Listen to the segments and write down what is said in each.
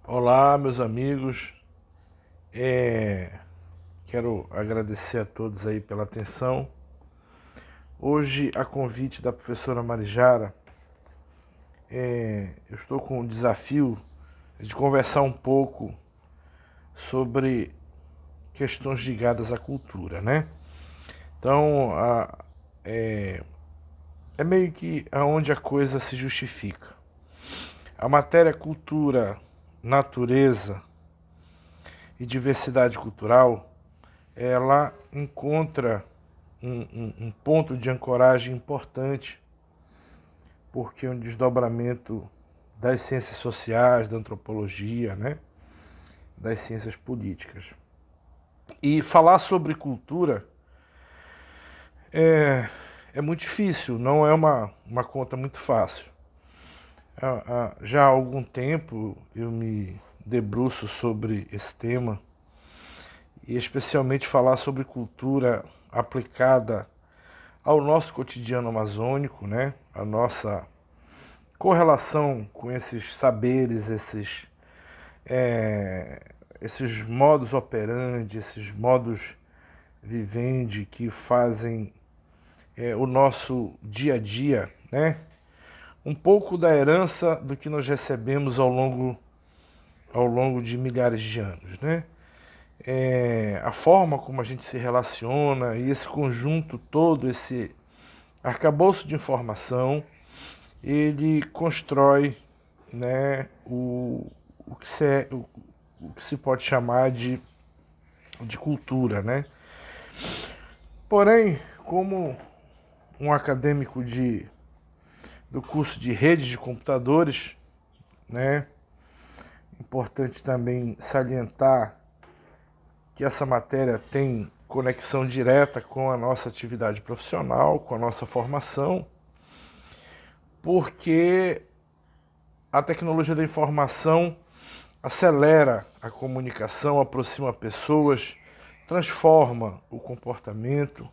Olá, meus amigos. É, Quero agradecer a todos aí pela atenção. Hoje, a convite da professora Marijara, eu estou com o desafio de conversar um pouco sobre questões ligadas à cultura, né? Então, é, é meio que aonde a coisa se justifica. A matéria cultura, natureza e diversidade cultural, ela encontra um ponto de ancoragem importante, porque é um desdobramento das ciências sociais, da antropologia, né? Das ciências políticas. E falar sobre cultura é muito difícil, não é uma conta muito fácil. Já há algum tempo eu me debruço sobre esse tema, e especialmente falar sobre cultura aplicada ao nosso cotidiano amazônico, né? A nossa correlação com esses saberes, é, esses modos operandi, esses modos vivendi que fazem o nosso dia a dia, né? Um pouco da herança do que nós recebemos ao longo de milhares de anos, né? A forma como a gente se relaciona e esse conjunto todo, esse arcabouço de informação, ele constrói, né, o que se pode chamar de cultura, né? Porém, como um acadêmico do curso de rede de computadores, né, importante também salientar que essa matéria tem conexão direta com a nossa atividade profissional, com a nossa formação, porque a tecnologia da informação acelera a comunicação, aproxima pessoas, transforma o comportamento,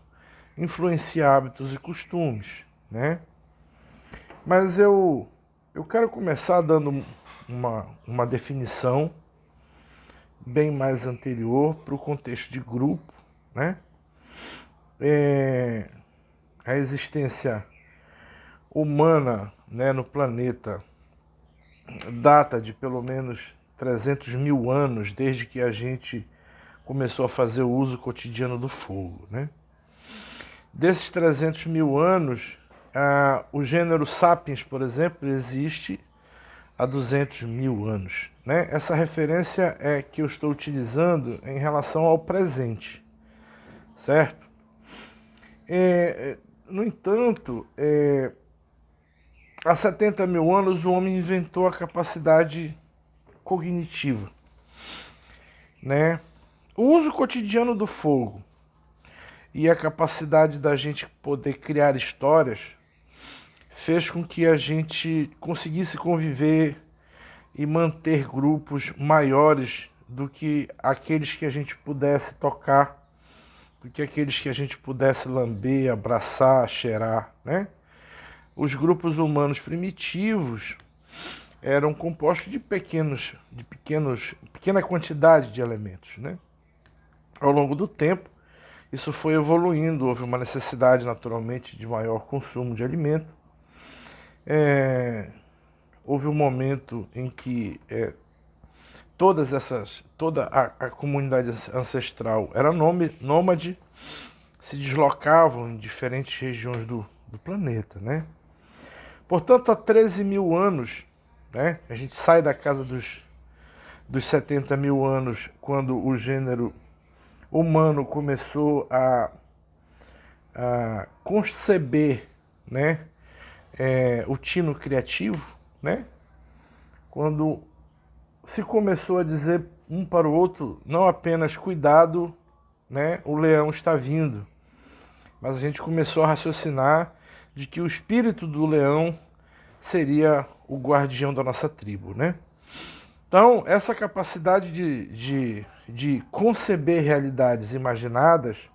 influencia hábitos e costumes, né? Mas eu quero começar dando uma definição bem mais anterior para o contexto de grupo, né? É, a existência humana, né, no planeta data de pelo menos 300 mil anos, desde que a gente começou a fazer o uso cotidiano do fogo, né? Desses 300 mil anos, o gênero Sapiens, por exemplo, existe há 200 mil anos, né? Essa referência é que eu estou utilizando em relação ao presente, certo? No entanto, há 70 mil anos o homem inventou a capacidade cognitiva, né? O uso cotidiano do fogo e a capacidade da gente poder criar histórias fez com que a gente conseguisse conviver e manter grupos maiores do que aqueles que a gente pudesse tocar, do que aqueles que a gente pudesse lamber, abraçar, cheirar, né? Os grupos humanos primitivos eram compostos pequena quantidade de elementos, né? Ao longo do tempo, isso foi evoluindo, houve uma necessidade naturalmente de maior consumo de alimento. Houve um momento em que toda a comunidade ancestral era nômade, se deslocavam em diferentes regiões do planeta, né? Portanto, há 13 mil anos, né, a gente sai da casa dos 70 mil anos, quando o gênero humano começou a conceber, né, o tino criativo, né, quando se começou a dizer um para o outro, não apenas cuidado, né, o leão está vindo, mas a gente começou a raciocinar de que o espírito do leão seria o guardião da nossa tribo, né? Então, essa capacidade de conceber realidades imaginadas,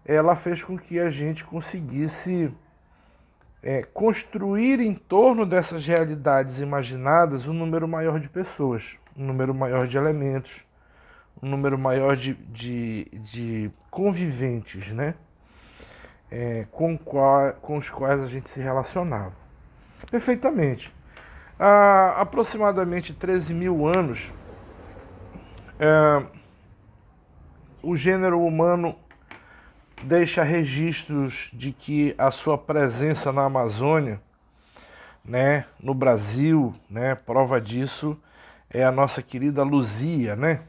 ela fez com que a gente conseguisse construir em torno dessas realidades imaginadas um número maior de pessoas, um número maior de elementos, um número maior de conviventes, né? Com os quais a gente se relacionava. Perfeitamente. Há aproximadamente 13 mil anos, o gênero humano deixa registros de que a sua presença na Amazônia, né, no Brasil, né, prova disso é a nossa querida Luzia, né,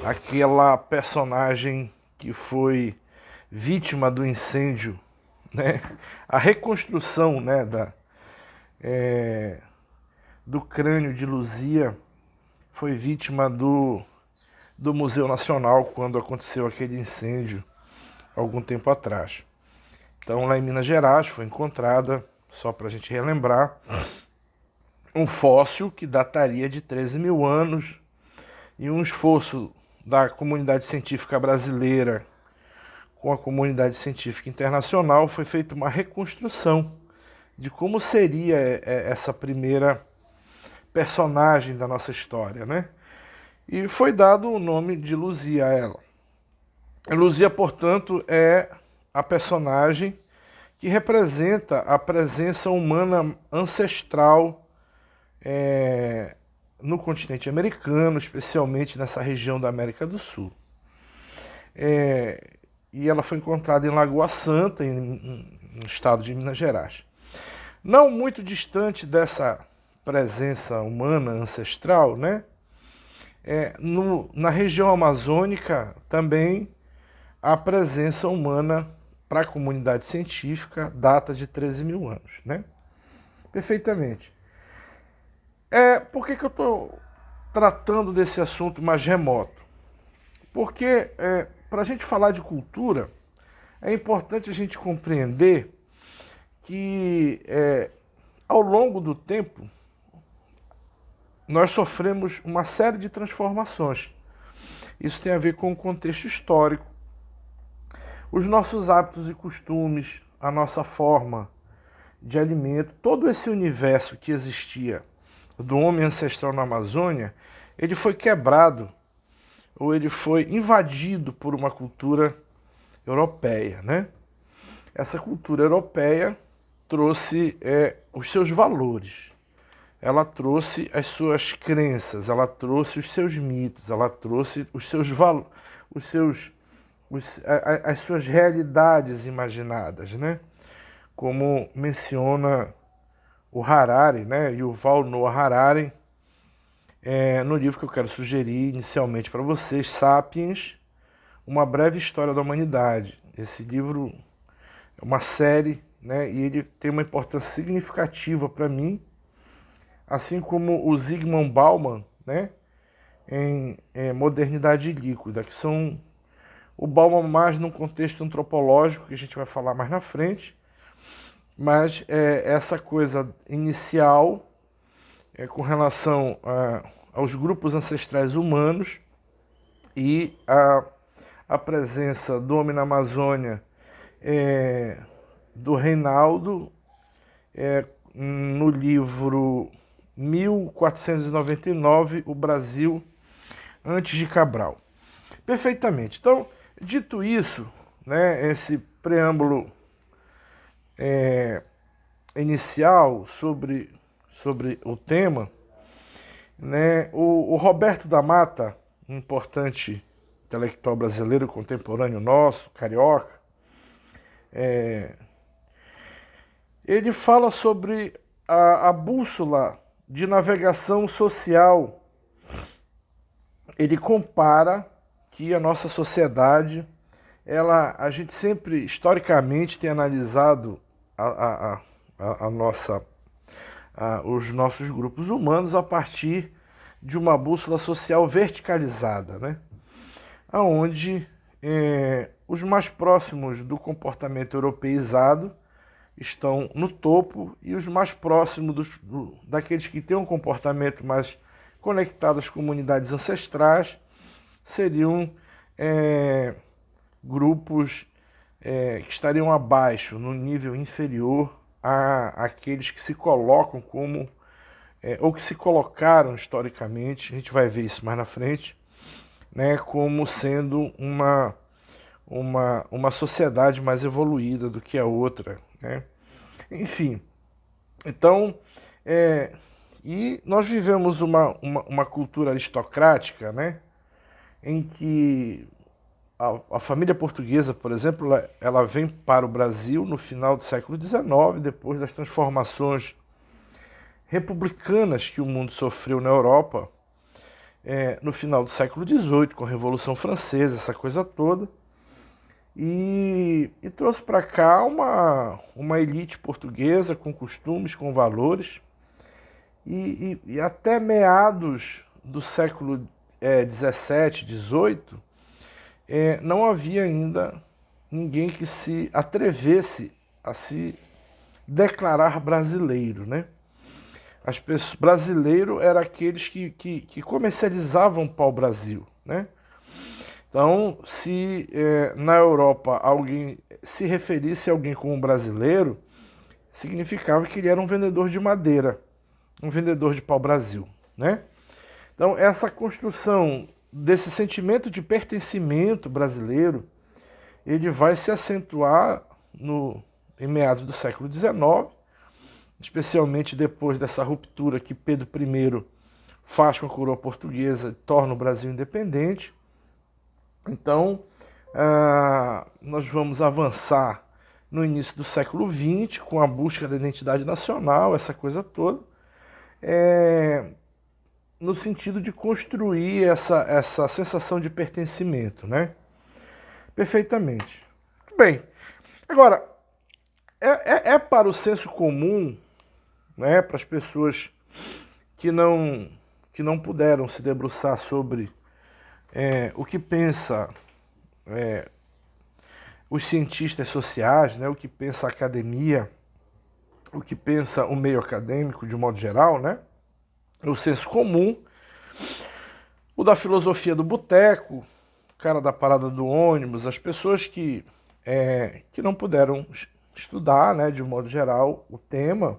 aquela personagem que foi vítima do incêndio, né, a reconstrução, né, do crânio de Luzia foi vítima do Museu Nacional quando aconteceu aquele incêndio algum tempo atrás. Então, lá em Minas Gerais foi encontrada, só para a gente relembrar, um fóssil que dataria de 13 mil anos e um esforço da comunidade científica brasileira com a comunidade científica internacional foi feita uma reconstrução de como seria essa primeira personagem da nossa história, né? E foi dado o nome de Luzia a ela. Luzia, portanto, é a personagem que representa a presença humana ancestral no continente americano, especialmente nessa região da América do Sul. E ela foi encontrada em Lagoa Santa, no estado de Minas Gerais. Não muito distante dessa presença humana ancestral, né? Na região amazônica também a presença humana para a comunidade científica data de 13 mil anos, né? Perfeitamente. Por que eu estou tratando desse assunto mais remoto? Porque para a gente falar de cultura, é importante a gente compreender que ao longo do tempo nós sofremos uma série de transformações. Isso tem a ver com o contexto histórico, os nossos hábitos e costumes, a nossa forma de alimento, todo esse universo que existia do homem ancestral na Amazônia, ele foi quebrado ou ele foi invadido por uma cultura europeia, né? Essa cultura europeia trouxe os seus valores, ela trouxe as suas crenças, ela trouxe os seus mitos, ela trouxe os seus valores, as suas realidades imaginadas, né? Como menciona o Harari, né? Yuval Noah Harari, no livro que eu quero sugerir inicialmente para vocês, Sapiens, Uma Breve História da Humanidade. Esse livro é uma série, né? E ele tem uma importância significativa para mim, assim como o Zygmunt Bauman, né? Em Modernidade Líquida, que são o Bauman mais num contexto antropológico, que a gente vai falar mais na frente, mas essa coisa inicial com relação aos grupos ancestrais humanos e a presença do homem na Amazônia, do Reinaldo, no livro 1499, O Brasil antes de Cabral. Perfeitamente. Então, dito isso, né, esse preâmbulo inicial sobre o tema, né, o Roberto da Mata, um importante intelectual brasileiro contemporâneo nosso, carioca, ele fala sobre a bússola de navegação social. Ele compara que a nossa sociedade, a gente sempre, historicamente, tem analisado os nossos grupos humanos a partir de uma bússola social verticalizada, né? Onde os mais próximos do comportamento europeizado estão no topo e os mais próximos daqueles que têm um comportamento mais conectado às comunidades ancestrais seriam grupos que estariam abaixo, no nível inferior àqueles que se colocam como, ou que se colocaram historicamente, a gente vai ver isso mais na frente, né, como sendo uma sociedade mais evoluída do que a outra, né? Enfim, então, é, e nós vivemos uma cultura aristocrática, né, em que a família portuguesa, por exemplo, ela vem para o Brasil no final do século XIX, depois das transformações republicanas que o mundo sofreu na Europa, no final do século XVIII, com a Revolução Francesa, essa coisa toda, e trouxe para cá uma elite portuguesa com costumes, com valores, e até meados do século XVII, XVIII, não havia ainda ninguém que se atrevesse a se declarar brasileiro, né? Brasileiro era aqueles que comercializavam pau-brasil, né? Então, se na Europa alguém se referisse a alguém como brasileiro, significava que ele era um vendedor de madeira, um vendedor de pau-brasil, né? Então, essa construção desse sentimento de pertencimento brasileiro, ele vai se acentuar em meados do século XIX, especialmente depois dessa ruptura que Pedro I faz com a coroa portuguesa e torna o Brasil independente. Então, nós vamos avançar no início do século XX, com a busca da identidade nacional, essa coisa toda, no sentido de construir essa sensação de pertencimento, né? Perfeitamente. Muito bem. Agora, é para o senso comum, né, para as pessoas que não puderam se debruçar sobre o que pensa os cientistas sociais, né, o que pensa a academia, o que pensa o meio acadêmico de modo geral, né, o senso comum, o da filosofia do boteco, o cara da parada do ônibus, as pessoas que não puderam estudar, né, de modo geral, o tema.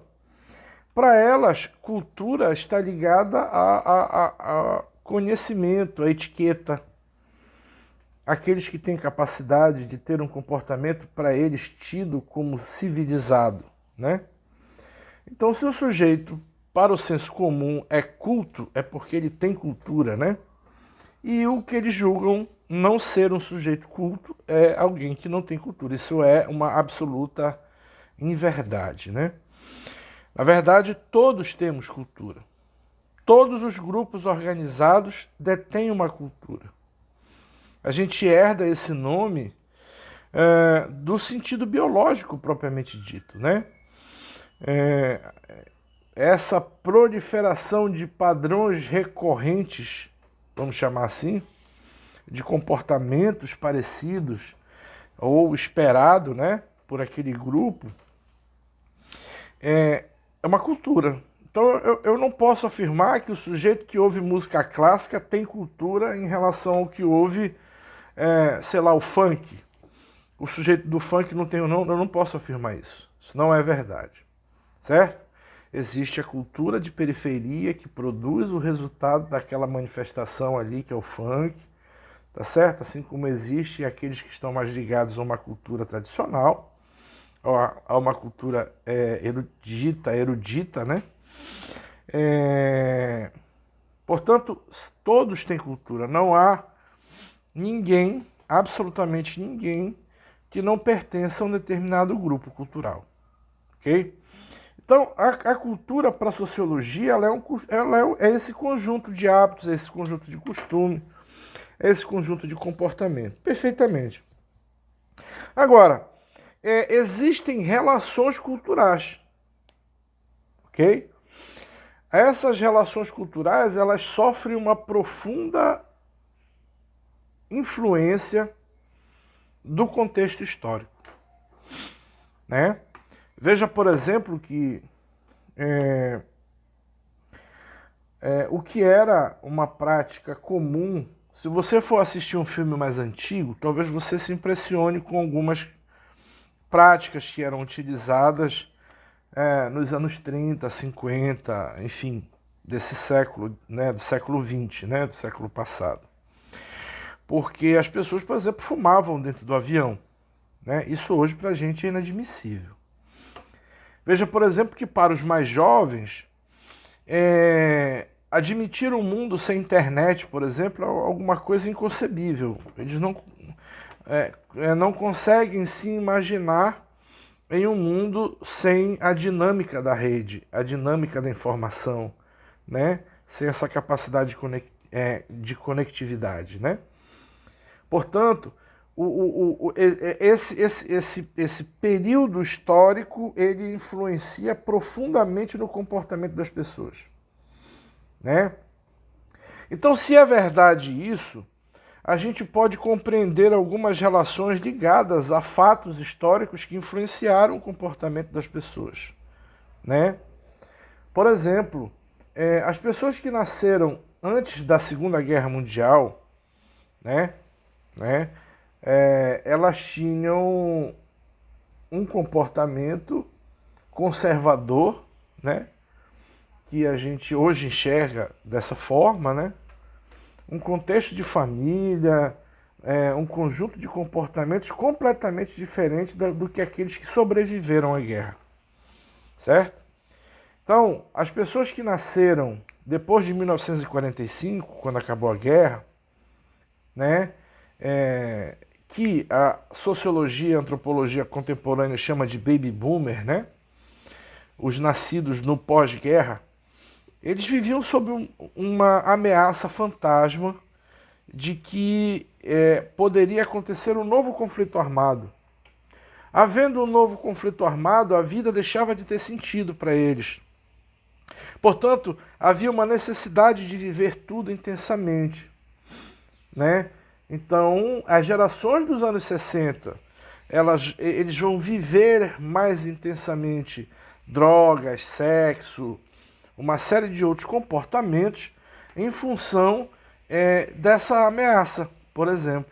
Para elas, cultura está ligada a conhecimento, a etiqueta. Aqueles que têm capacidade de ter um comportamento para eles tido como civilizado, né? Então, se o sujeito, para o senso comum, é culto, é porque ele tem cultura, né? E o que eles julgam não ser um sujeito culto é alguém que não tem cultura. Isso é uma absoluta inverdade, né? Na verdade, todos temos cultura. Todos os grupos organizados detêm uma cultura. A gente herda esse nome do sentido biológico propriamente dito, né? Essa proliferação de padrões recorrentes, vamos chamar assim, de comportamentos parecidos ou esperado, né, por aquele grupo, é uma cultura. Então eu não posso afirmar que o sujeito que ouve música clássica tem cultura em relação ao que ouve, sei lá, o funk. O sujeito do funk não tem, não, eu não posso afirmar isso. Isso não é verdade, certo? Existe a cultura de periferia que produz o resultado daquela manifestação ali, que é o funk, tá certo? Assim como existe aqueles que estão mais ligados a uma cultura tradicional, a uma cultura erudita, né? Portanto, todos têm cultura. Não há ninguém, absolutamente ninguém, que não pertença a um determinado grupo cultural, ok? Então, a cultura para a sociologia é esse conjunto de hábitos, é esse conjunto de costume, é esse conjunto de comportamento. Perfeitamente. Agora, existem relações culturais, ok? Essas relações culturais, elas sofrem uma profunda influência do contexto histórico, né? Veja, por exemplo, que o que era uma prática comum, se você for assistir um filme mais antigo, talvez você se impressione com algumas práticas que eram utilizadas nos anos 30, 50, enfim, desse século, né, do século XX, né, do século passado. Porque as pessoas, por exemplo, fumavam dentro do avião. Né? Isso hoje para a gente é inadmissível. Veja, por exemplo, que para os mais jovens, admitir um mundo sem internet, por exemplo, é alguma coisa inconcebível. Eles não conseguem se imaginar em um mundo sem a dinâmica da rede, a dinâmica da informação, né? Sem essa capacidade de conectividade. Né? Portanto, esse período histórico ele influencia profundamente no comportamento das pessoas. Né? Então, se é verdade isso, a gente pode compreender algumas relações ligadas a fatos históricos que influenciaram o comportamento das pessoas. Né? Por exemplo, as pessoas que nasceram antes da Segunda Guerra Mundial, né? Elas tinham um comportamento conservador, né? Que a gente hoje enxerga dessa forma, né? Um contexto de família, um conjunto de comportamentos completamente diferentes do que aqueles que sobreviveram à guerra, certo? Então, as pessoas que nasceram depois de 1945, quando acabou a guerra, né? Que a sociologia e a antropologia contemporânea chama de baby boomer, né? Os nascidos no pós-guerra, eles viviam sob uma ameaça fantasma de que poderia acontecer um novo conflito armado. Havendo um novo conflito armado, a vida deixava de ter sentido para eles. Portanto, havia uma necessidade de viver tudo intensamente, né? Então, as gerações dos anos 60, eles vão viver mais intensamente drogas, sexo, uma série de outros comportamentos em função dessa ameaça, por exemplo.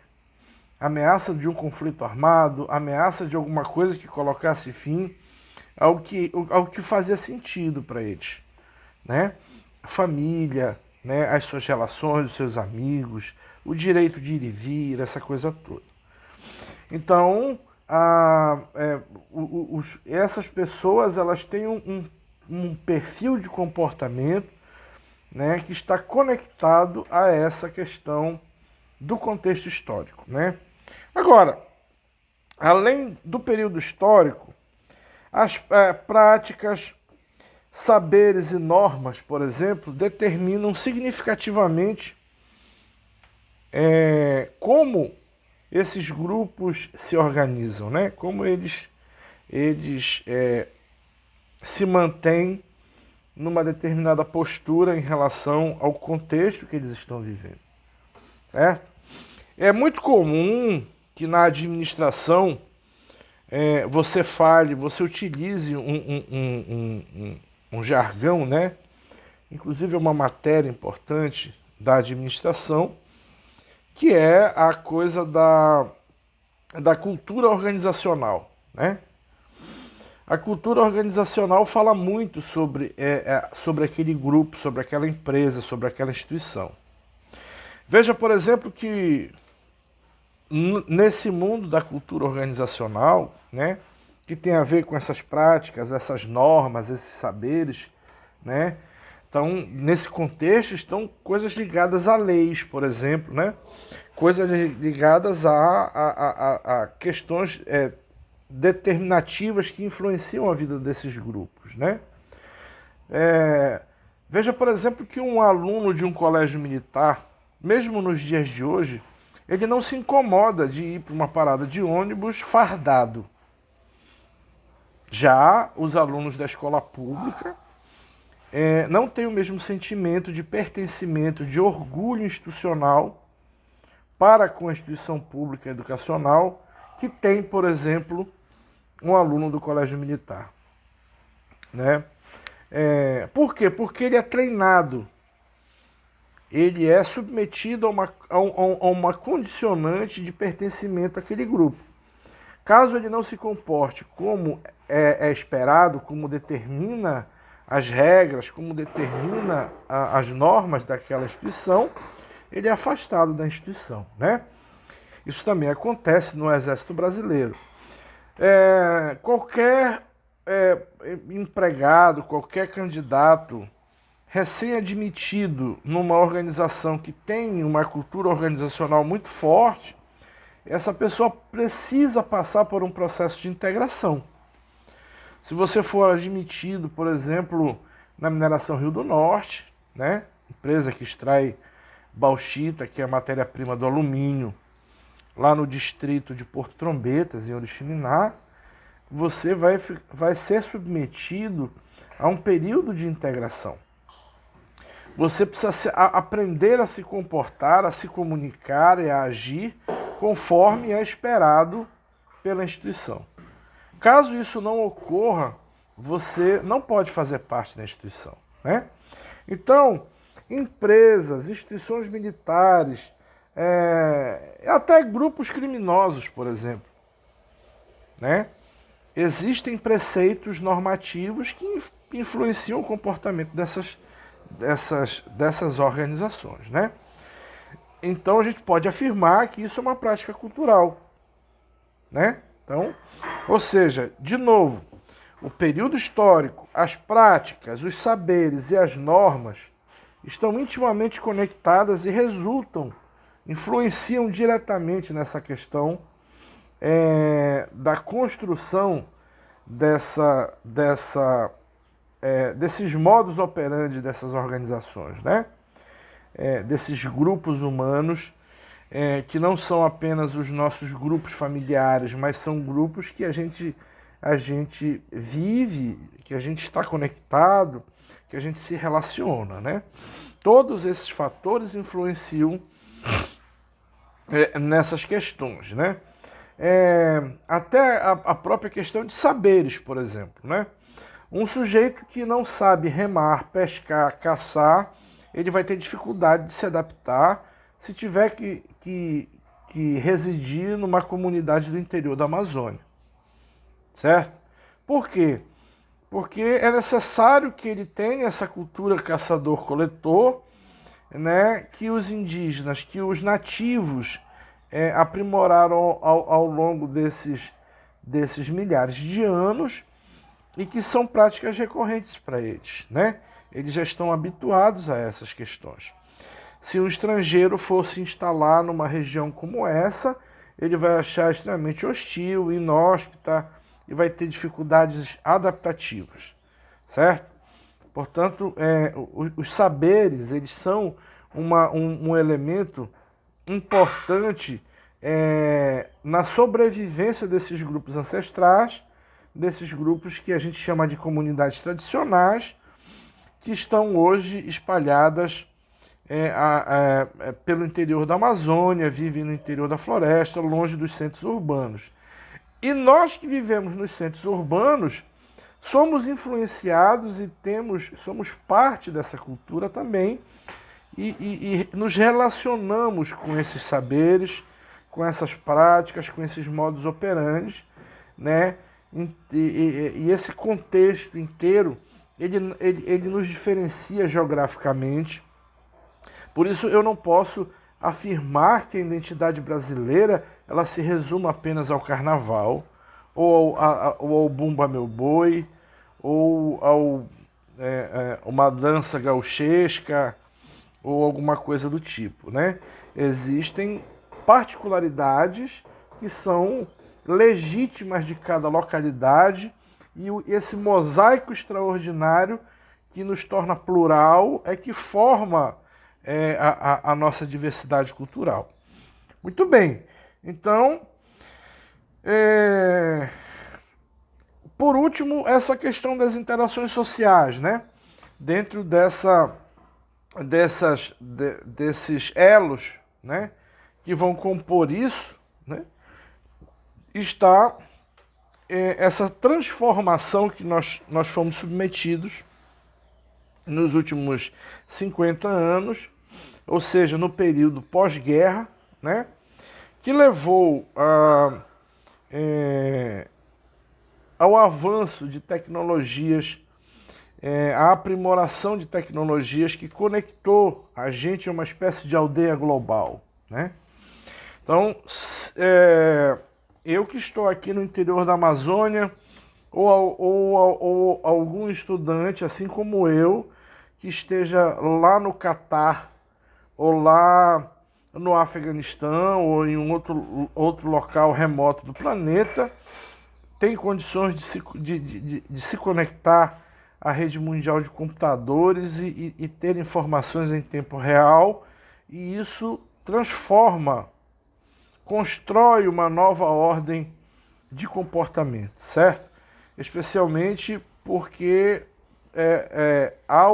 Ameaça de um conflito armado, ameaça de alguma coisa que colocasse fim ao que fazia sentido para eles. Né? A família, né? As suas relações, os seus amigos, o direito de ir e vir, essa coisa toda. Então, essas pessoas elas têm um perfil de comportamento, né, que está conectado a essa questão do contexto histórico. Né? Agora, além do período histórico, as práticas, saberes e normas, por exemplo, determinam significativamente como esses grupos se organizam, né? Como eles se mantêm numa determinada postura em relação ao contexto que eles estão vivendo. Certo? É muito comum que na administração você utilize um jargão, né? Inclusive é uma matéria importante da administração, que é a coisa da cultura organizacional, né? A cultura organizacional fala muito sobre aquele grupo, sobre aquela empresa, sobre aquela instituição. Veja, por exemplo, que nesse mundo da cultura organizacional, né, que tem a ver com essas práticas, essas normas, esses saberes, né? Então, nesse contexto estão coisas ligadas a leis, por exemplo, né? Coisas ligadas a questões determinativas que influenciam a vida desses grupos, né? Veja, por exemplo, que um aluno de um colégio militar, mesmo nos dias de hoje, ele não se incomoda de ir para uma parada de ônibus fardado. Já os alunos da escola pública não têm o mesmo sentimento de pertencimento, de orgulho institucional para com a instituição pública educacional que tem, por exemplo, um aluno do colégio militar. Né? Por quê? Porque ele é treinado, ele é submetido a uma condicionante de pertencimento àquele grupo. Caso ele não se comporte como é esperado, como determina as regras, como determina as normas daquela instituição, ele é afastado da instituição, né? Isso também acontece no Exército Brasileiro. Qualquer empregado, qualquer candidato recém-admitido numa organização que tem uma cultura organizacional muito forte, essa pessoa precisa passar por um processo de integração. Se você for admitido, por exemplo, na Mineração Rio do Norte, né, empresa que extrai bauxita, que é a matéria-prima do alumínio, lá no distrito de Porto Trombetas, em Oriximiná, você vai ser submetido a um período de integração. Você precisa aprender a se comportar, a se comunicar e a agir conforme é esperado pela instituição. Caso isso não ocorra, você não pode fazer parte da instituição, né? Então, empresas, instituições militares, até grupos criminosos, por exemplo, né? Existem preceitos normativos que influenciam o comportamento dessas organizações, né? Então a gente pode afirmar que isso é uma prática cultural, né? Então, ou seja, de novo, o período histórico, as práticas, os saberes e as normas estão intimamente conectadas e influenciam diretamente nessa questão da construção desses modus operandi dessas organizações, né? Desses grupos humanos, que não são apenas os nossos grupos familiares, mas são grupos que a gente vive, que a gente está conectado, que a gente se relaciona, né? Todos esses fatores influenciam nessas questões, né? Até a própria questão de saberes, por exemplo, né? Um sujeito que não sabe remar, pescar, caçar, ele vai ter dificuldade de se adaptar se tiver que residir numa comunidade do interior da Amazônia, certo? Por quê? Porque é necessário que ele tenha essa cultura caçador-coletor, né, que os indígenas, que os nativos aprimoraram ao longo desses milhares de anos e que são práticas recorrentes para eles, né? Eles já estão habituados a essas questões. Se um estrangeiro for se instalar numa região como essa, ele vai achar extremamente hostil, inóspita e vai ter dificuldades adaptativas, certo? Portanto, os saberes, eles são um elemento importante na sobrevivência desses grupos ancestrais, desses grupos que a gente chama de comunidades tradicionais, que estão hoje espalhadas pelo interior da Amazônia, vivem no interior da floresta, longe dos centros urbanos. E nós que vivemos nos centros urbanos, somos influenciados e somos parte dessa cultura também, e nos relacionamos com esses saberes, com essas práticas, com esses modus operandi, né? E esse contexto inteiro, ele nos diferencia geograficamente. Por isso eu não posso afirmar que a identidade brasileira ela se resume apenas ao carnaval, ou ao Bumba Meu Boi, ou uma dança gauchesca, ou alguma coisa do tipo, né? Existem particularidades que são legítimas de cada localidade e esse mosaico extraordinário que nos torna plural é que forma a nossa diversidade cultural. Muito bem, então, por último, essa questão das interações sociais, né? Dentro desses elos, né, que vão compor isso, né, está essa transformação que nós fomos submetidos nos últimos 50 anos, ou seja, no período pós-guerra, né, que levou ao avanço de tecnologias, a aprimoração de tecnologias que conectou a gente a uma espécie de aldeia global, né? Então, eu que estou aqui no interior da Amazônia, ou algum estudante, assim como eu, que esteja lá no Catar, ou lá no Afeganistão, ou em um outro local remoto do planeta, tem condições de se conectar à rede mundial de computadores e ter informações em tempo real, e isso transforma, constrói uma nova ordem de comportamento, certo? Especialmente porque há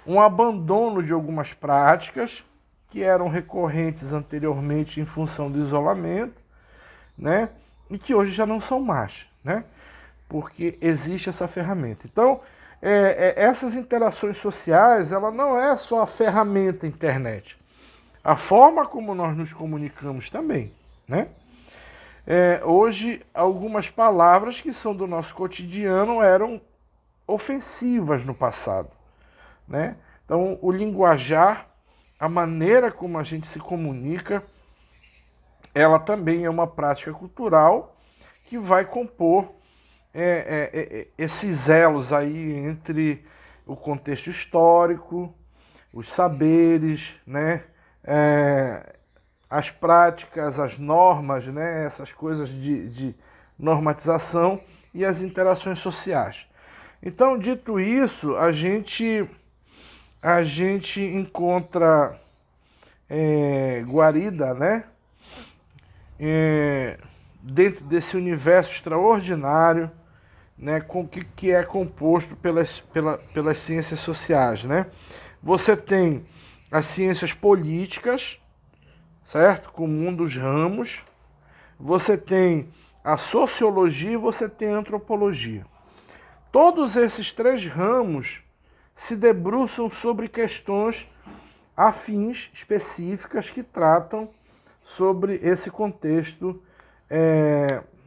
um abandono de algumas práticas que eram recorrentes anteriormente em função do isolamento, né? E que hoje já não são mais, né? Porque existe essa ferramenta. Então, essas interações sociais, ela não é só a ferramenta internet. A forma como nós nos comunicamos também, né? Hoje, algumas palavras que são do nosso cotidiano eram ofensivas no passado, né? Então, o linguajar, a maneira como a gente se comunica, ela também é uma prática cultural que vai compor esses elos aí entre o contexto histórico, os saberes, né? As práticas, as normas, né? Essas coisas de normatização e as interações sociais. Então, dito isso, a gente encontra guarida, né? Dentro desse universo extraordinário, né, que é composto pelas ciências sociais, né? Você tem as ciências políticas, certo? Com um dos ramos. Você tem a sociologia e você tem a antropologia. Todos esses três ramos se debruçam sobre questões afins específicas que tratam sobre esse contexto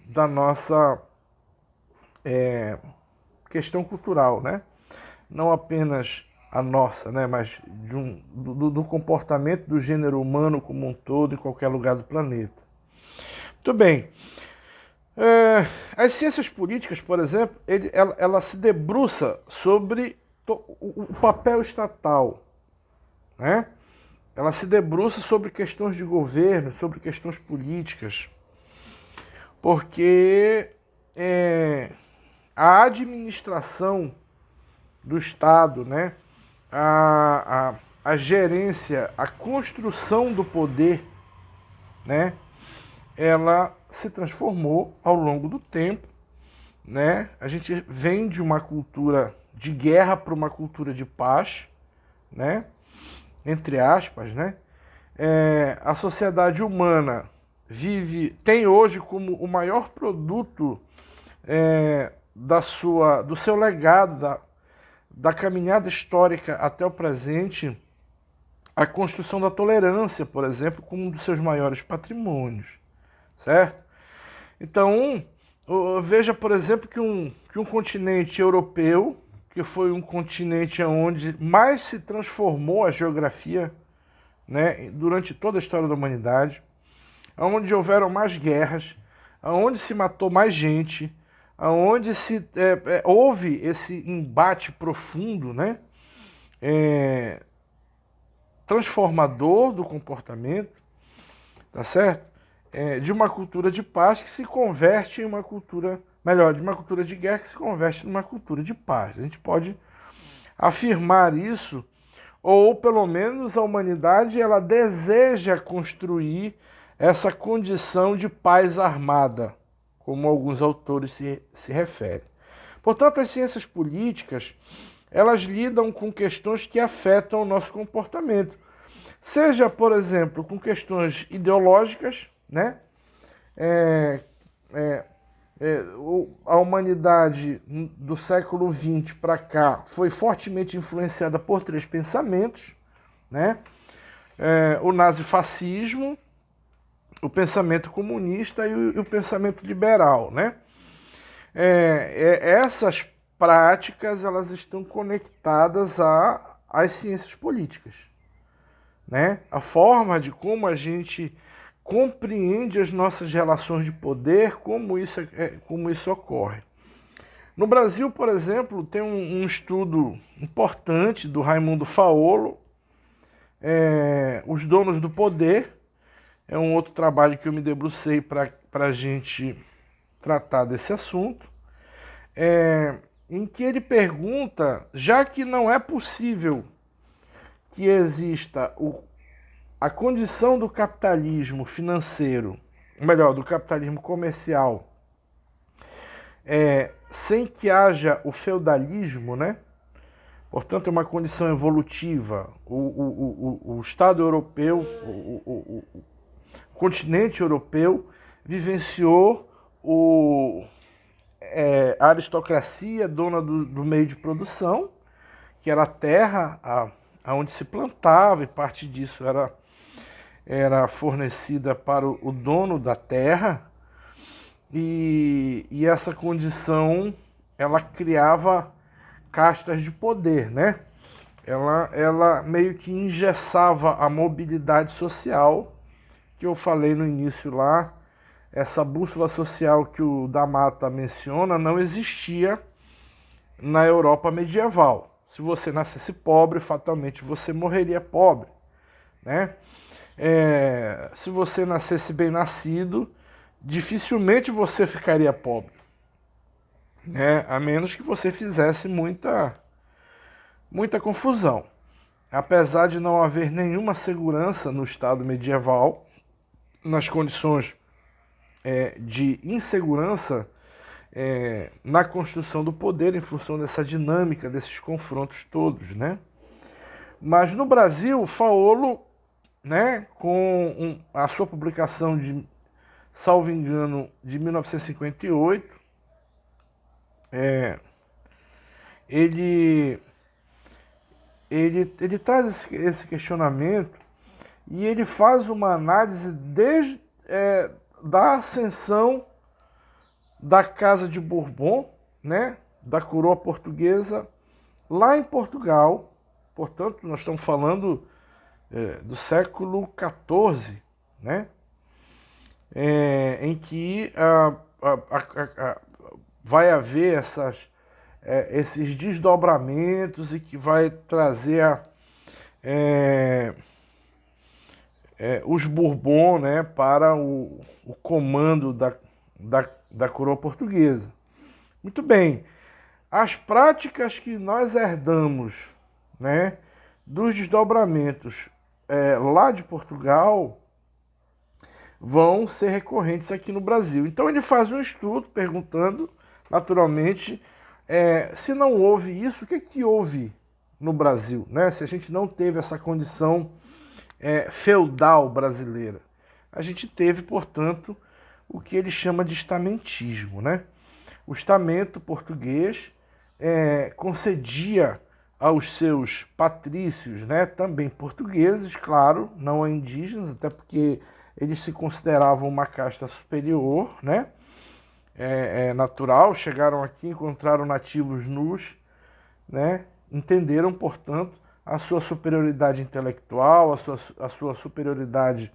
da nossa questão cultural, né? Não apenas a nossa, né? Mas do comportamento do gênero humano como um todo em qualquer lugar do planeta. Muito bem. As ciências políticas, por exemplo, ela se debruça sobre o papel estatal, né? Ela se debruça sobre questões de governo, sobre questões políticas, porque a administração do Estado, né? A gerência, a construção do poder, né? Ela se transformou ao longo do tempo, né? A gente vem de uma cultura de guerra para uma cultura de paz, né? Entre aspas, né? A sociedade humana tem hoje como o maior produto do seu legado, da caminhada histórica até o presente, a construção da tolerância, por exemplo, como um dos seus maiores patrimônios, certo? Então, veja, por exemplo, que um continente europeu, que foi um continente onde mais se transformou a geografia, né, durante toda a história da humanidade, onde houveram mais guerras, onde se matou mais gente, onde houve esse embate profundo, né, transformador do comportamento, tá certo? De uma cultura de paz que se converte em uma cultura, melhor, de uma cultura de guerra que se converte em uma cultura de paz. A gente pode afirmar isso, ou pelo menos a humanidade ela deseja construir essa condição de paz armada, como alguns autores se referem. Portanto, as ciências políticas, elas lidam com questões que afetam o nosso comportamento. Seja, por exemplo, com questões ideológicas, né? A humanidade do século XX para cá foi fortemente influenciada por três pensamentos, né? O nazifascismo, o pensamento comunista e o pensamento liberal, né? Essas práticas elas estão conectadas às ciências políticas, né? A forma de como a gente compreende as nossas relações de poder, como isso ocorre. No Brasil, por exemplo, tem um estudo importante do Raimundo Faolo, Os Donos do Poder. É um outro trabalho que eu me debrucei para a gente tratar desse assunto, em que ele pergunta, já que não é possível que exista a condição do capitalismo financeiro, melhor, do capitalismo comercial, sem que haja o feudalismo, né? Portanto, é uma condição evolutiva. O Estado europeu, o continente europeu, vivenciou a aristocracia dona do meio de produção, que era a terra onde se plantava, e parte disso era fornecida para o dono da terra, e essa condição ela criava castas de poder, né? Ela meio que engessava a mobilidade social, que eu falei no início lá. Essa bússola social que o da Mata menciona não existia na Europa medieval. Se você nascesse pobre, fatalmente você morreria pobre, né? Se você nascesse bem nascido, dificilmente você ficaria pobre, né? A menos que você fizesse muita confusão. Apesar de não haver nenhuma segurança no Estado medieval, nas condições de insegurança na construção do poder, em função dessa dinâmica, desses confrontos todos, né? Mas no Brasil, Faolo, né, com a sua publicação de, salvo engano, de 1958, ele traz esse questionamento e ele faz uma análise desde da ascensão da Casa de Bourbon, né, da coroa portuguesa, lá em Portugal. Portanto, nós estamos falando do século XIV, né, em que vai haver esses desdobramentos e que vai trazer os Bourbon, né, para o comando da coroa portuguesa. Muito bem, as práticas que nós herdamos, né, dos desdobramentos lá de Portugal vão ser recorrentes aqui no Brasil. Então ele faz um estudo perguntando, naturalmente, se não houve isso, o que houve no Brasil, né? Se a gente não teve essa condição feudal brasileira. A gente teve, portanto, o que ele chama de estamentismo, né? O estamento português concedia aos seus patrícios, né, também portugueses, claro, não indígenas, até porque eles se consideravam uma casta superior, né? Natural, chegaram aqui, encontraram nativos nus, né? Entenderam, portanto, a sua superioridade intelectual, a sua superioridade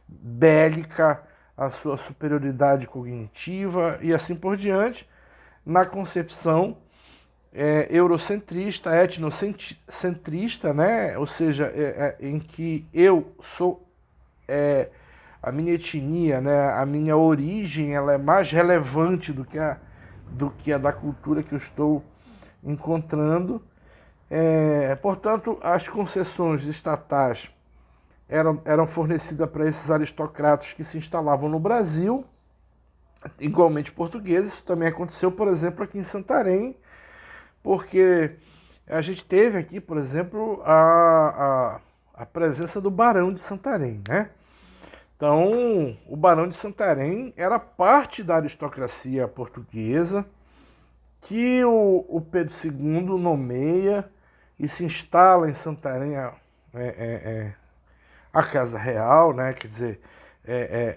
bélica, a sua superioridade cognitiva e assim por diante, na concepção eurocentrista, etnocentrista, né? Ou seja, em que eu sou a minha etnia, né? A minha origem, ela é mais relevante do que a da cultura que eu estou encontrando. Portanto, as concessões estatais eram fornecidas para esses aristocratas que se instalavam no Brasil, igualmente portugueses. Isso também aconteceu, por exemplo, aqui em Santarém, porque a gente teve aqui, por exemplo, a presença do Barão de Santarém, né? Então, o Barão de Santarém era parte da aristocracia portuguesa que o Pedro II nomeia e se instala em Santarém a Casa Real, né? Quer dizer,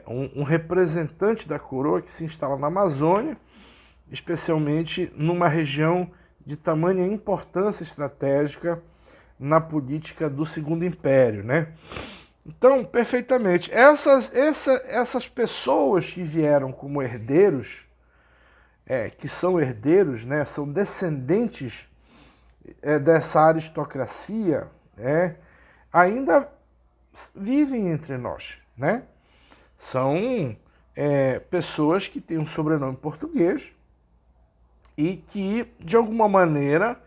um representante da coroa que se instala na Amazônia, especialmente numa região de tamanha importância estratégica na política do Segundo Império, né? Então, perfeitamente, essas pessoas que vieram como herdeiros, que são herdeiros, né, são descendentes dessa aristocracia, ainda vivem entre nós, né? São pessoas que têm um sobrenome português e que, de alguma maneira,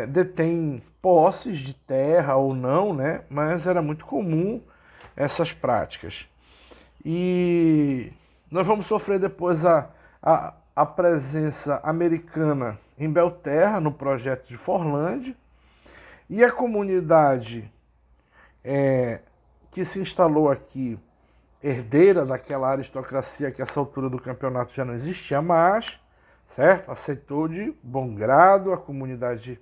detêm posses de terra ou não, né? Mas era muito comum essas práticas. E nós vamos sofrer depois a presença americana em Belterra, no projeto de Forlândia, e a comunidade que se instalou aqui, herdeira daquela aristocracia que a essa altura do campeonato já não existia mais, certo? Aceitou de bom grado a comunidade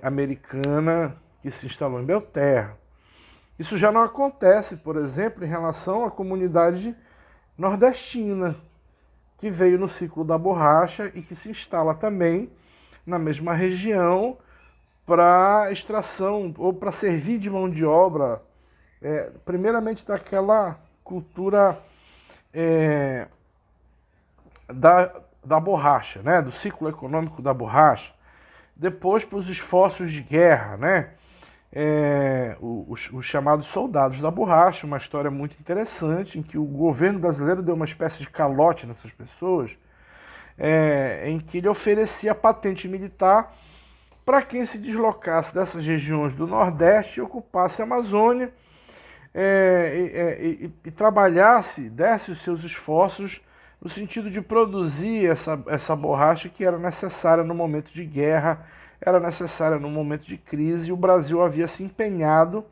americana que se instalou em Belterra. Isso já não acontece, por exemplo, em relação à comunidade nordestina, que veio no ciclo da borracha e que se instala também na mesma região para extração ou para servir de mão de obra, primeiramente daquela cultura da borracha, né? Do ciclo econômico da borracha. Depois, para os esforços de guerra, né? Os chamados soldados da borracha, uma história muito interessante, em que o governo brasileiro deu uma espécie de calote nessas pessoas, em que ele oferecia patente militar para quem se deslocasse dessas regiões do Nordeste e ocupasse a Amazônia e trabalhasse, desse os seus esforços no sentido de produzir essa borracha que era necessária no momento de guerra, era necessária no momento de crise, e o Brasil havia se empenhado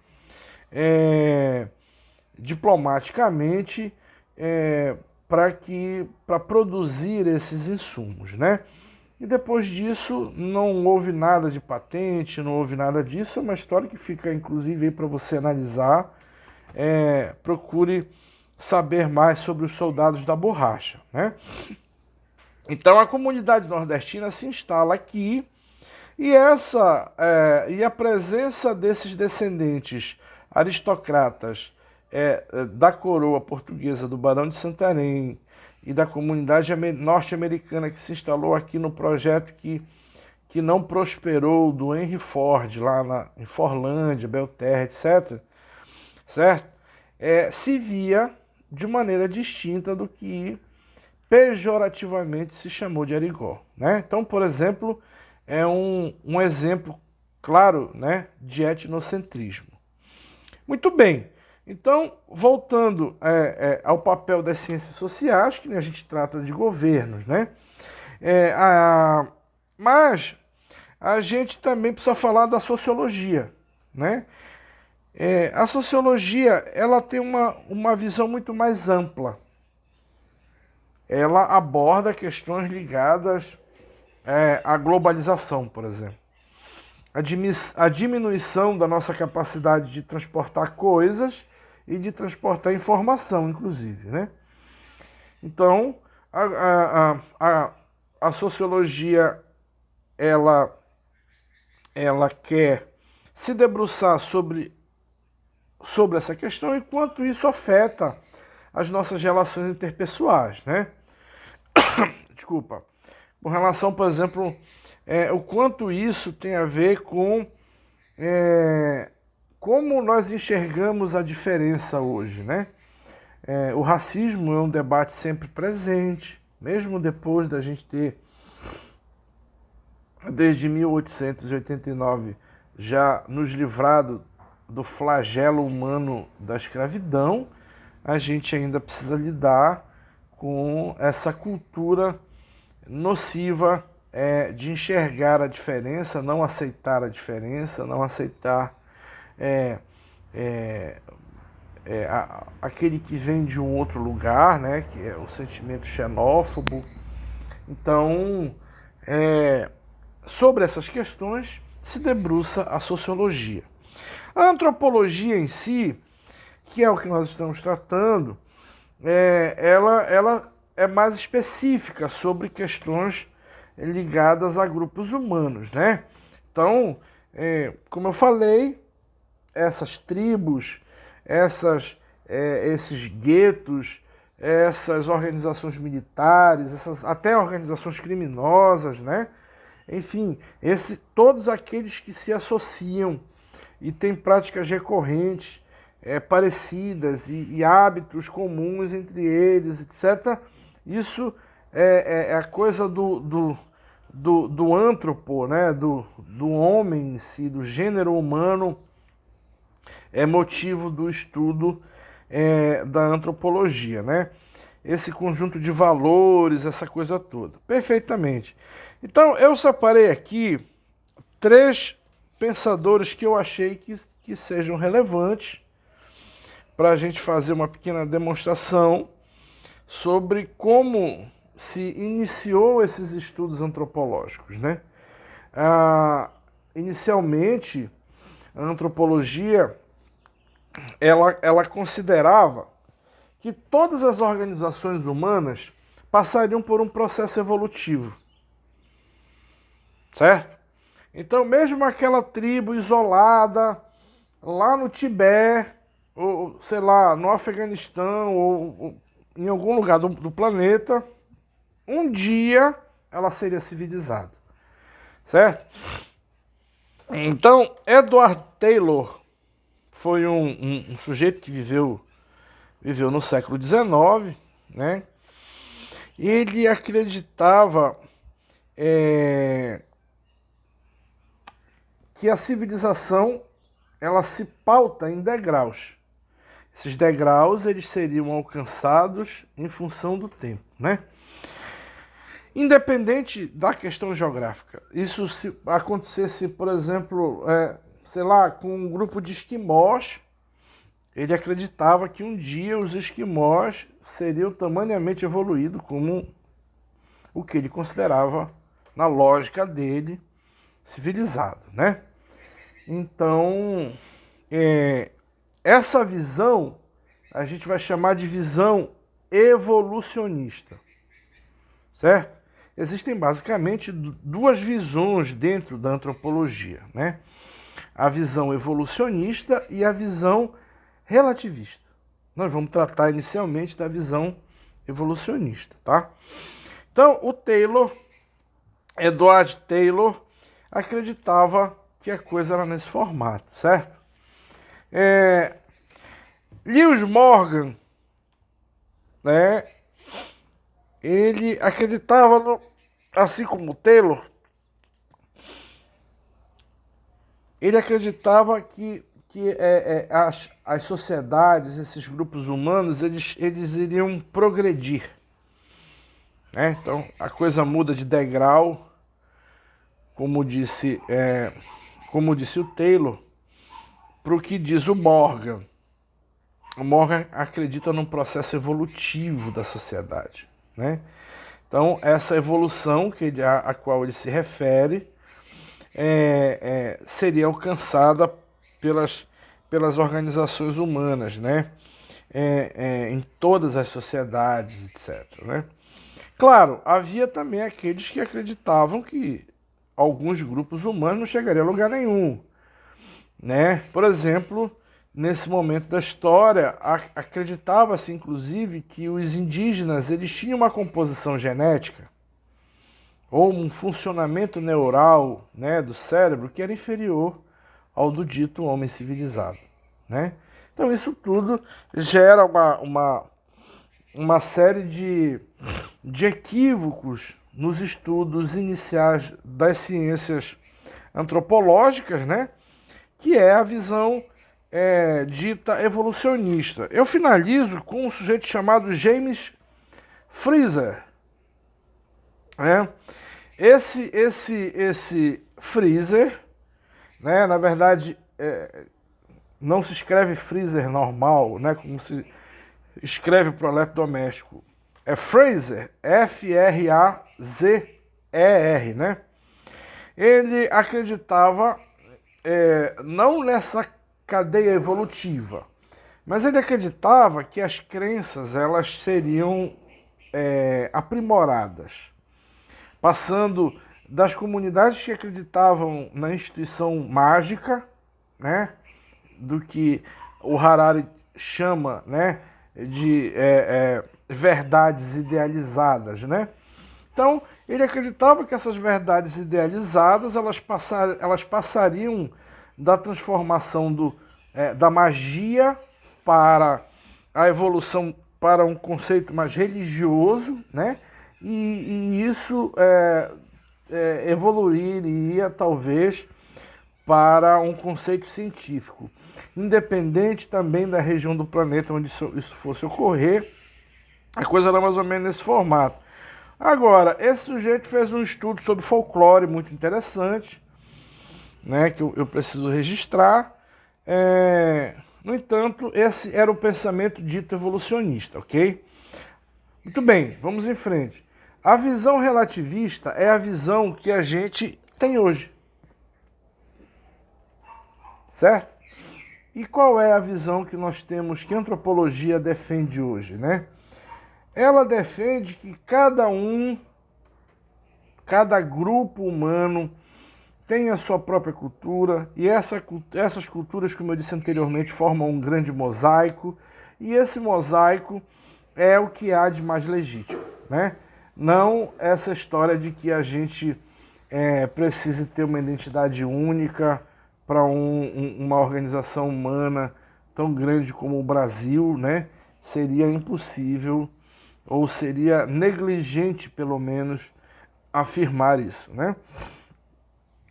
diplomaticamente para produzir esses insumos, né? E depois disso não houve nada de patente, não houve nada disso. É uma história que fica inclusive aí para você analisar. Procure saber mais sobre os soldados da borracha, né? Então a comunidade nordestina se instala aqui e a presença desses descendentes aristocratas da coroa portuguesa do Barão de Santarém e da comunidade norte-americana que se instalou aqui no projeto que não prosperou, do Henry Ford, lá em Forlândia, Belterra, etc., certo? Se via de maneira distinta do que pejorativamente se chamou de Arigó, né? Então, por exemplo, é um exemplo claro, né, de etnocentrismo. Muito bem. Então, voltando ao papel das ciências sociais, que a gente trata de governos, né? Mas a gente também precisa falar da sociologia, né? A sociologia, ela tem uma visão muito mais ampla. Ela aborda questões ligadas à globalização, por exemplo. A diminuição da nossa capacidade de transportar coisas e de transportar informação, inclusive, né? Então, a sociologia, ela quer se debruçar sobre essa questão e quanto isso afeta as nossas relações interpessoais, né? Desculpa. Com relação, por exemplo, o quanto isso tem a ver com como nós enxergamos a diferença hoje, né? O racismo é um debate sempre presente, mesmo depois da gente ter, desde 1889, já nos livrado do flagelo humano da escravidão, a gente ainda precisa lidar com essa cultura nociva de enxergar a diferença, não aceitar a diferença, não aceitar aquele que vem de um outro lugar, né, que é o sentimento xenófobo. Então, sobre essas questões se debruça a sociologia. A antropologia em si, que é o que nós estamos tratando, ela é mais específica sobre questões ligadas a grupos humanos, né? Então, como eu falei, essas tribos, esses guetos, essas organizações militares, até organizações criminosas, né? Enfim, todos aqueles que se associam e têm práticas recorrentes, parecidas e hábitos comuns entre eles, etc. Isso é a coisa do antropo, né? Do homem em si, do gênero humano, é motivo do estudo da antropologia, né? Esse conjunto de valores, essa coisa toda. Perfeitamente. Então, eu separei aqui 3 pensadores que eu achei que sejam relevantes para a gente fazer uma pequena demonstração sobre como se iniciou esses estudos antropológicos, né? Inicialmente, a antropologia ela considerava que todas as organizações humanas passariam por um processo evolutivo, certo? Então, mesmo aquela tribo isolada lá no Tibete, ou sei lá, no Afeganistão, ou em algum lugar do planeta, um dia ela seria civilizada, certo? Então, Edward Taylor foi um sujeito que viveu no século XIX, né? Ele acreditava que a civilização ela se pauta em degraus. Esses degraus eles seriam alcançados em função do tempo, né? Independente da questão geográfica. Isso se acontecesse, por exemplo, sei lá, com um grupo de esquimós, ele acreditava que um dia os esquimós seriam tamanhamente evoluídos como o que ele considerava, na lógica dele, civilizado, né? Então, essa visão a gente vai chamar de visão evolucionista, certo? Existem basicamente 2 visões dentro da antropologia, né? A visão evolucionista e a visão relativista. Nós vamos tratar inicialmente da visão evolucionista, tá? Então, o Edward Taylor, acreditava que a coisa era nesse formato, certo? Lewis Morgan, né? Ele acreditava, assim como Taylor, ele acreditava que as sociedades, esses grupos humanos, eles iriam progredir, né? Então, a coisa muda de degrau, como disse o Taylor, para o que diz o Morgan. O Morgan acredita num processo evolutivo da sociedade, né? Então, essa evolução a qual ele se refere seria alcançada pelas organizações humanas, né? Em todas as sociedades, etc., né? Claro, havia também aqueles que acreditavam que alguns grupos humanos não chegariam a lugar nenhum, né? Por exemplo, nesse momento da história, acreditava-se inclusive que os indígenas eles tinham uma composição genética ou um funcionamento neural, né, do cérebro que era inferior ao do dito homem civilizado, né? Então isso tudo gera uma série de equívocos nos estudos iniciais das ciências antropológicas, né? Que é a visão dita evolucionista. Eu finalizo com um sujeito chamado James Frazer, né? Esse Frazer, né? Na verdade, não se escreve Freezer normal, né? Como se escreve para o proleto doméstico. É Frazer, F-R-A-Z-E-R, né? Ele acreditava não nessa cadeia evolutiva, Mas ele acreditava que as crenças elas seriam aprimoradas, passando das comunidades que acreditavam na instituição mágica, né, do que o Harari chama, né, de verdades idealizadas, né? Então, ele acreditava que essas verdades idealizadas elas passariam da transformação da magia para a evolução para um conceito mais religioso, né? E isso evoluiria talvez para um conceito científico, independente também da região do planeta onde isso fosse ocorrer. A coisa era mais ou menos nesse formato. Agora, esse sujeito fez um estudo sobre folclore muito interessante, né, que eu preciso registrar. No entanto, esse era o pensamento dito evolucionista, ok? Muito bem, vamos em frente. A visão relativista é a visão que a gente tem hoje, certo? E qual é a visão que nós temos que a antropologia defende hoje, né? Ela defende que cada grupo humano tem a sua própria cultura, e essas culturas, como eu disse anteriormente, formam um grande mosaico, e esse mosaico é o que há de mais legítimo, né? Não essa história de que a gente precise ter uma identidade única para uma organização humana tão grande como o Brasil, né? Seria impossível, ou seria negligente, pelo menos, afirmar isso, né?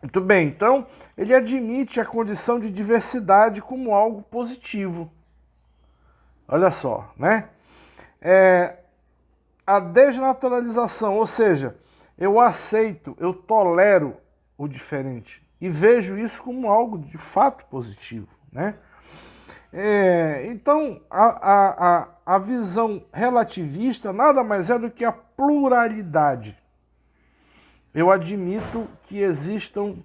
Muito bem, então ele admite a condição de diversidade como algo positivo. Olha só, né? A desnaturalização, ou seja, eu aceito, eu tolero o diferente e vejo isso como algo de fato positivo, né? Então, a visão relativista nada mais é do que a pluralidade. Eu admito que existam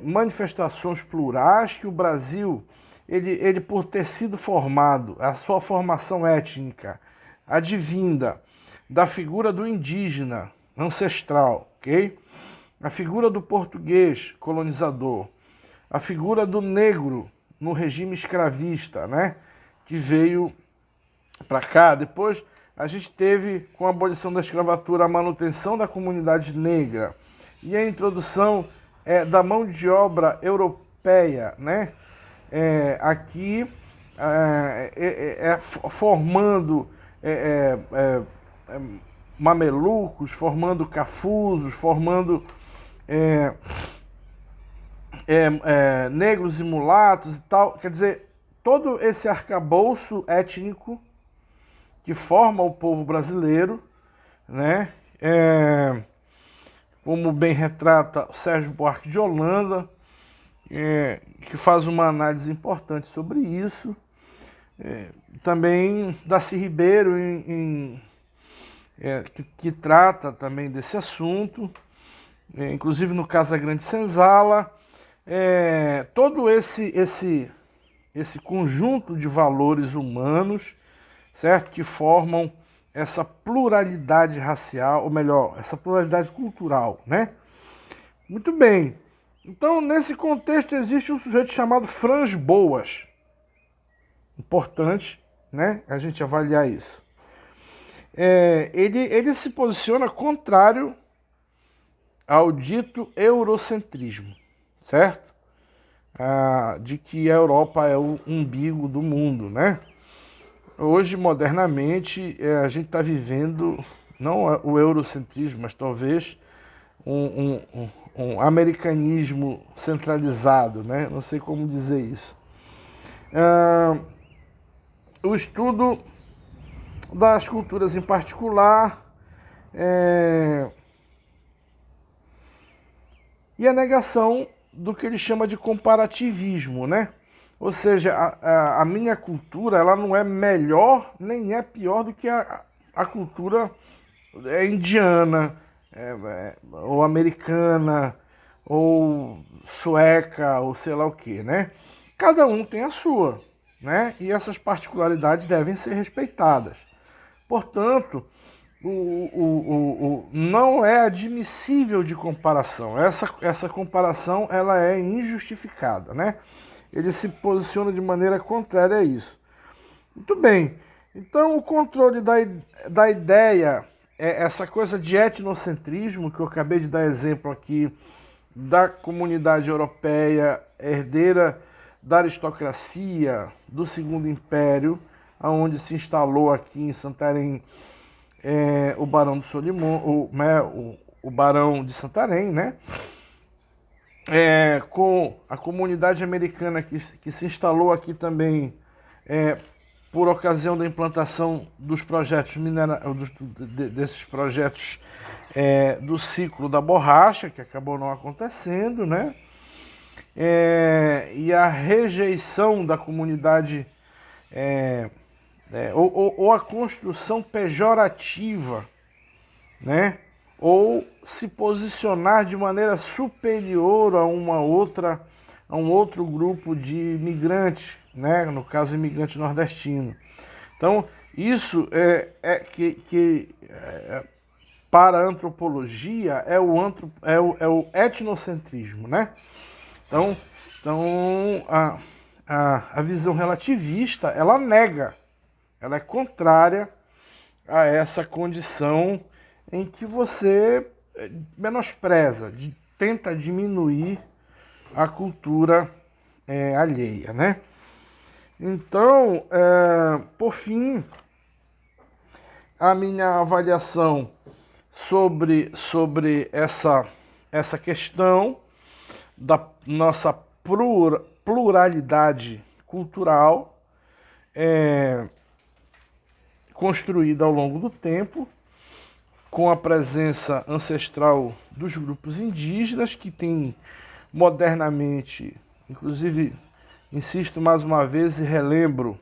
manifestações plurais, que o Brasil, ele por ter sido formado, a sua formação étnica, advinda da figura do indígena ancestral, ok? A figura do português colonizador, a figura do negro no regime escravista, né? Que veio para cá. Depois a gente teve, com a abolição da escravatura, a manutenção da comunidade negra e a introdução da mão de obra europeia, né? Aqui formando mamelucos, formando cafusos, formando negros e mulatos e tal. Quer dizer, todo esse arcabouço étnico que forma o povo brasileiro, né? Como bem retrata Sérgio Buarque de Holanda, que faz uma análise importante sobre isso. Também Darcy Ribeiro, que trata também desse assunto, inclusive no Casagrande Senzala. Todo esse conjunto de valores humanos, certo? Que formam essa pluralidade racial, ou melhor, essa pluralidade cultural, né? Muito bem. Então, nesse contexto, existe um sujeito chamado Franz Boas. Importante, né? A gente avaliar isso. Ele se posiciona contrário ao dito eurocentrismo, certo? De que a Europa é o umbigo do mundo, né? Hoje, modernamente, a gente está vivendo, não o eurocentrismo, mas talvez um americanismo centralizado, né? Não sei como dizer isso. O estudo das culturas em particular e a negação do que ele chama de comparativismo, né? Ou seja, a minha cultura ela não é melhor nem é pior do que a cultura indiana, ou americana, ou sueca, ou sei lá o que, né? Cada um tem a sua. né? E essas particularidades devem ser respeitadas. Portanto, não é admissível de comparação. Essa comparação ela é injustificada, né? Ele se posiciona de maneira contrária a isso. Muito bem. Então, o controle da ideia, essa coisa de etnocentrismo, que eu acabei de dar exemplo aqui, da comunidade europeia herdeira da aristocracia do Segundo Império, onde se instalou aqui em Santarém o Barão de Solimão, o Barão de Santarém, né? Com a comunidade americana que se instalou aqui também por ocasião da implantação dos projetos desses projetos do ciclo da borracha, que acabou não acontecendo, né? E a rejeição da comunidade ou a construção pejorativa, né? Ou se posicionar de maneira superior a um outro grupo de imigrantes, né? No caso, imigrante nordestino. Então, isso para a antropologia é o etnocentrismo, né? Então a visão relativista, ela nega, ela é contrária a essa condição em que você menospreza, tenta diminuir a cultura alheia, né? Então, por fim, a minha avaliação sobre essa questão da nossa pluralidade cultural construída ao longo do tempo, com a presença ancestral dos grupos indígenas, que tem modernamente, inclusive, insisto mais uma vez e relembro,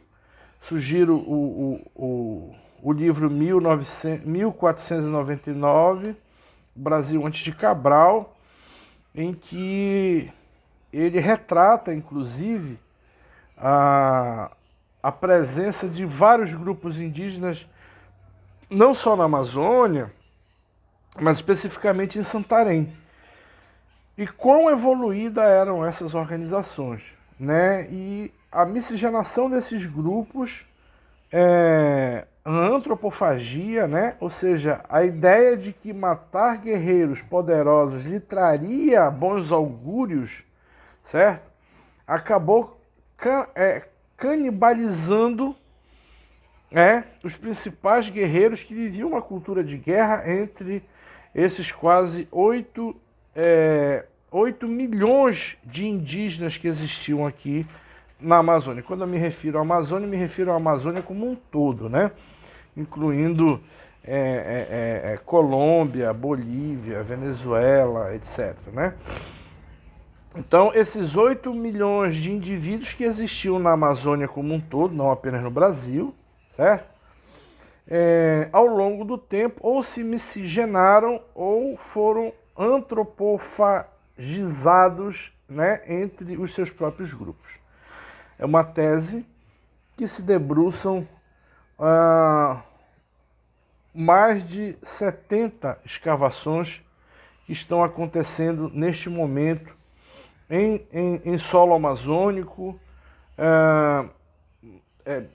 sugiro o livro 1499, Brasil antes de Cabral, em que ele retrata, inclusive, a presença de vários grupos indígenas, não só na Amazônia, mas especificamente em Santarém. E quão evoluída eram essas organizações, né? E a miscigenação desses grupos, a antropofagia, né? Ou seja, a ideia de que matar guerreiros poderosos lhe traria bons augúrios, certo? Acabou canibalizando os principais guerreiros que viviam uma cultura de guerra entre esses quase 8 milhões de indígenas que existiam aqui na Amazônia. Quando eu me refiro à Amazônia, me refiro à Amazônia como um todo, né? Incluindo Colômbia, Bolívia, Venezuela, etc., né? Então, esses 8 milhões de indivíduos que existiam na Amazônia como um todo, não apenas no Brasil, certo? Ao longo do tempo, ou se miscigenaram ou foram antropofagizados, né, entre os seus próprios grupos. É uma tese que se debruçam mais de 70 escavações que estão acontecendo neste momento em solo amazônico,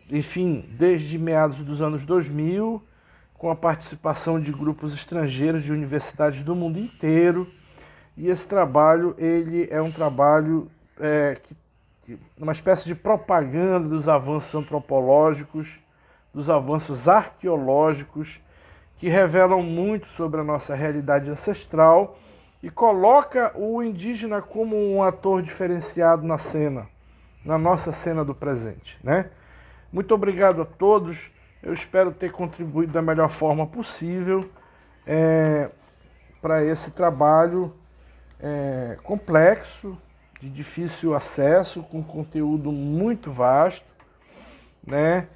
enfim, desde meados dos anos 2000, com a participação de grupos estrangeiros de universidades do mundo inteiro. E esse trabalho, ele é um trabalho uma espécie de propaganda dos avanços antropológicos, dos avanços arqueológicos, que revelam muito sobre a nossa realidade ancestral e coloca o indígena como um ator diferenciado na cena, na nossa cena do presente, né? Muito obrigado a todos. Eu espero ter contribuído da melhor forma possível para esse trabalho complexo, de difícil acesso, com conteúdo muito vasto, né?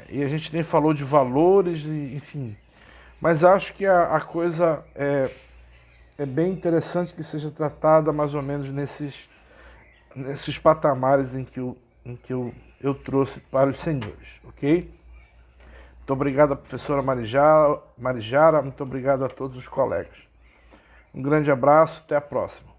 E a gente nem falou de valores, enfim. Mas acho que a coisa é bem interessante que seja tratada mais ou menos nesses patamares em que eu eu trouxe para os senhores, ok? Muito obrigado à professora Marijara, muito obrigado a todos os colegas. Um grande abraço, até a próxima.